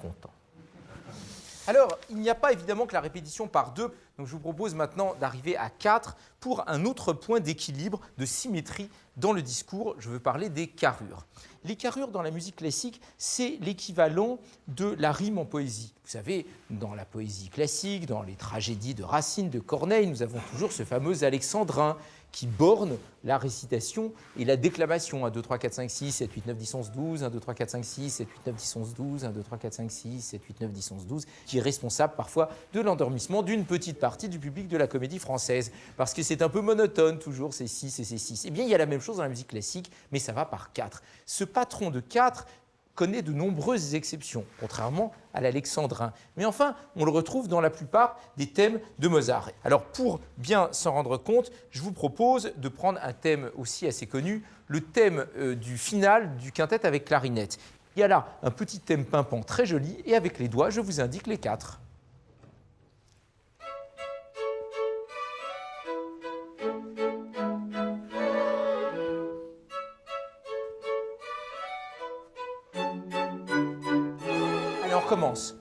content. Alors, il n'y a pas évidemment que la répétition par deux, donc je vous propose maintenant d'arriver à 4 pour un autre point d'équilibre, de symétrie dans le discours. Je veux parler des carrures. Les carrures dans la musique classique, c'est l'équivalent de la rime en poésie. Vous savez, dans la poésie classique, dans les tragédies de Racine, de Corneille, nous avons toujours ce fameux alexandrin qui borne la récitation et la déclamation. 1, 2, 3, 4, 5, 6, 7, 8, 9, 10, 11, 12, 1, 2, 3, 4, 5, 6, 7, 8, 9, 10, 11, 12, 1, 2, 3, 4, 5, 6, 7, 8, 9, 10, 11, 12, qui est responsable parfois de l'endormissement d'une petite partie du public de la comédie française. Parce que c'est un peu monotone toujours, c'est 6 et c'est 6. Eh bien, il y a la même chose dans la musique classique, mais ça va par 4. Ce patron de 4 connaît de nombreuses exceptions, contrairement à l'alexandrin. Mais enfin, on le retrouve dans la plupart des thèmes de Mozart. Alors, pour bien s'en rendre compte, je vous propose de prendre un thème aussi assez connu, le thème du final du quintet avec clarinette. Il y a là un petit thème pimpant très joli, et avec les doigts, je vous indique les 4. On recommence.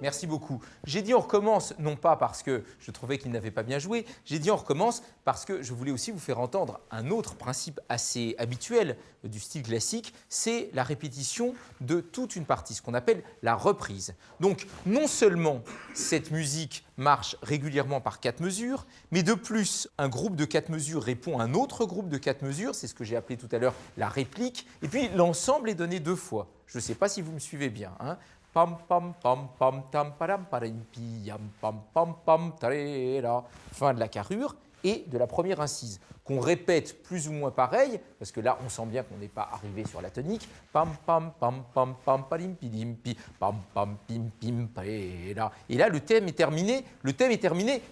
Merci beaucoup. J'ai dit on recommence, non pas parce que je trouvais qu'il n'avait pas bien joué, j'ai dit on recommence parce que je voulais aussi vous faire entendre un autre principe assez habituel du style classique, c'est la répétition de toute une partie, ce qu'on appelle la reprise. Donc non seulement cette musique marche régulièrement par 4 mesures, mais de plus, un groupe de 4 mesures répond à un autre groupe de 4 mesures, c'est ce que j'ai appelé tout à l'heure la réplique, et puis l'ensemble est donné 2 fois. Je ne sais pas si vous me suivez bien, hein. Pam pam pam pam tam param parim pi yam pam pam pam tarela. Fin de la carrure et de la première incise qu'on répète plus ou moins pareil parce que là on sent bien qu'on n'est pas arrivé sur la tonique. Pam pam pam pam pam parim pi dim pi pam pam pim pim paela. Et là le thème est terminé,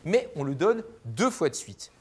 mais on le donne 2 fois de suite.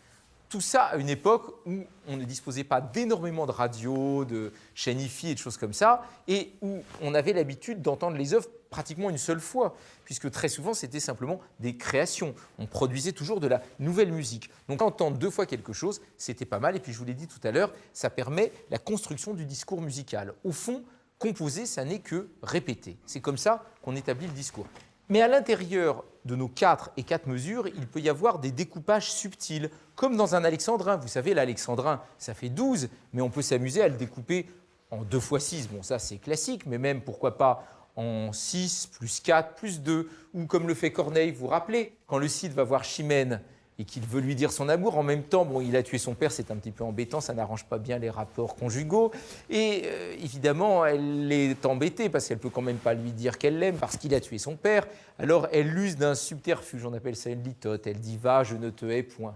Tout ça à une époque où on ne disposait pas d'énormément de radios, de chaînes hi-fi et de choses comme ça, et où on avait l'habitude d'entendre les œuvres pratiquement une seule fois, puisque très souvent c'était simplement des créations. On produisait toujours de la nouvelle musique. Donc entendre 2 fois quelque chose, c'était pas mal, et puis je vous l'ai dit tout à l'heure, ça permet la construction du discours musical. Au fond, composer, ça n'est que répéter. C'est comme ça qu'on établit le discours. Mais à l'intérieur de nos 4 et 4 mesures, il peut y avoir des découpages subtils, comme dans un alexandrin. Vous savez, l'alexandrin, ça fait 12, mais on peut s'amuser à le découper en 2 fois 6. Bon, ça, c'est classique, mais même, pourquoi pas, en 6, plus 4, plus 2, ou comme le fait Corneille, vous vous rappelez, quand le Cid va voir Chimène et qu'il veut lui dire son amour, en même temps, bon, il a tué son père, c'est un petit peu embêtant, ça n'arrange pas bien les rapports conjugaux, et évidemment, elle est embêtée, parce qu'elle ne peut quand même pas lui dire qu'elle l'aime, parce qu'il a tué son père, alors elle use d'un subterfuge, on appelle ça une litote, elle dit « va, je ne te hais point ».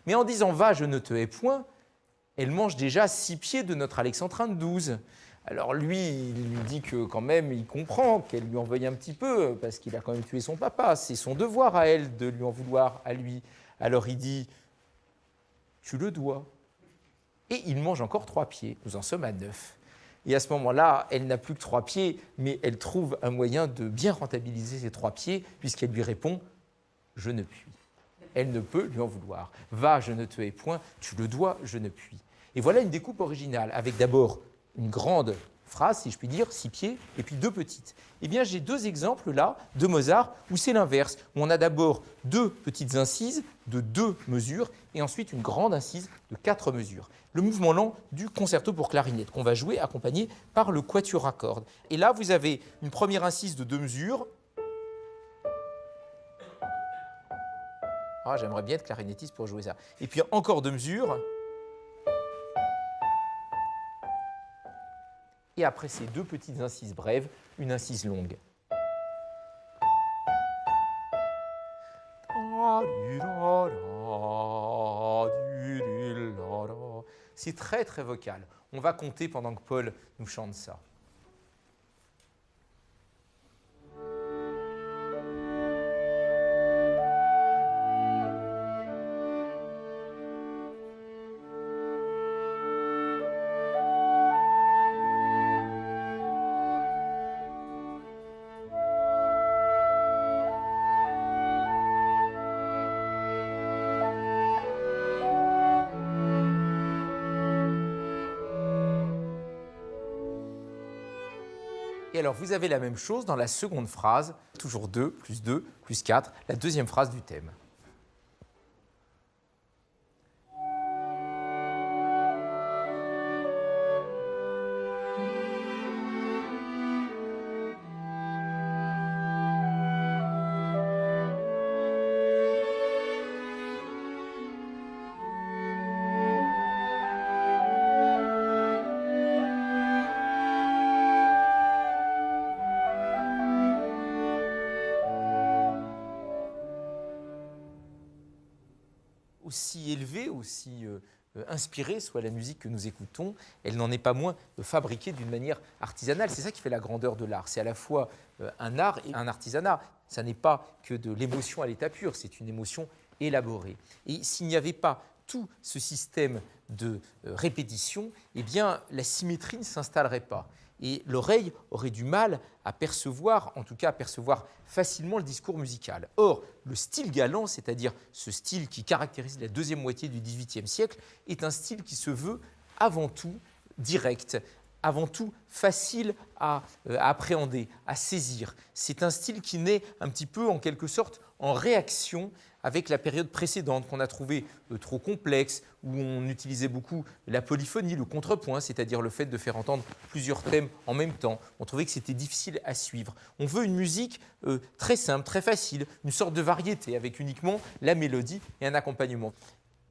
Mais en disant « va, je ne te hais point », elle mange déjà 6 pieds de notre alexandrin de 12. Alors lui, il lui dit que quand même, il comprend qu'elle lui en veuille un petit peu, parce qu'il a quand même tué son papa, c'est son devoir à elle de lui en vouloir à lui. Alors il dit « tu le dois ». Et il mange encore 3 pieds, nous en sommes à 9. Et à ce moment-là, elle n'a plus que 3 pieds, mais elle trouve un moyen de bien rentabiliser ces 3 pieds, puisqu'elle lui répond « je ne puis ». Elle ne peut lui en vouloir. « Va, je ne te hais point, tu le dois, je ne puis ». Et voilà une découpe originale, avec d'abord une grande phrase, si je puis dire, 6 pieds, et puis 2 petites. Eh bien, j'ai 2 exemples là de Mozart où c'est l'inverse, où on a d'abord 2 petites incises de 2 mesures et ensuite une grande incise de 4 mesures. Le mouvement lent du concerto pour clarinette qu'on va jouer accompagné par le quatuor à cordes. Et là, vous avez une première incise de 2 mesures. Ah, j'aimerais bien être clarinettiste pour jouer ça. Et puis encore 2 mesures. Et après ces 2 petites incises brèves, une incise longue. C'est très très vocal. On va compter pendant que Paul nous chante ça. Et alors, vous avez la même chose dans la seconde phrase, toujours 2, plus 4, la deuxième phrase du thème. Aussi élevée, aussi inspirée soit la musique que nous écoutons, elle n'en est pas moins fabriquée d'une manière artisanale. C'est ça qui fait la grandeur de l'art. C'est à la fois un art et un artisanat. Ça n'est pas que de l'émotion à l'état pur, c'est une émotion élaborée. Et s'il n'y avait pas tout ce système de répétition, eh bien, la symétrie ne s'installerait pas. Et l'oreille aurait du mal à percevoir, en tout cas à percevoir facilement le discours musical. Or, le style galant, c'est-à-dire ce style qui caractérise la deuxième moitié du XVIIIe siècle, est un style qui se veut avant tout direct, avant tout facile à appréhender, à saisir. C'est un style qui naît un petit peu, en quelque sorte, en réaction avec la période précédente qu'on a trouvée trop complexe, où on utilisait beaucoup la polyphonie, le contrepoint, c'est-à-dire le fait de faire entendre plusieurs thèmes en même temps. On trouvait que c'était difficile à suivre. On veut une musique très simple, très facile, une sorte de variété avec uniquement la mélodie et un accompagnement.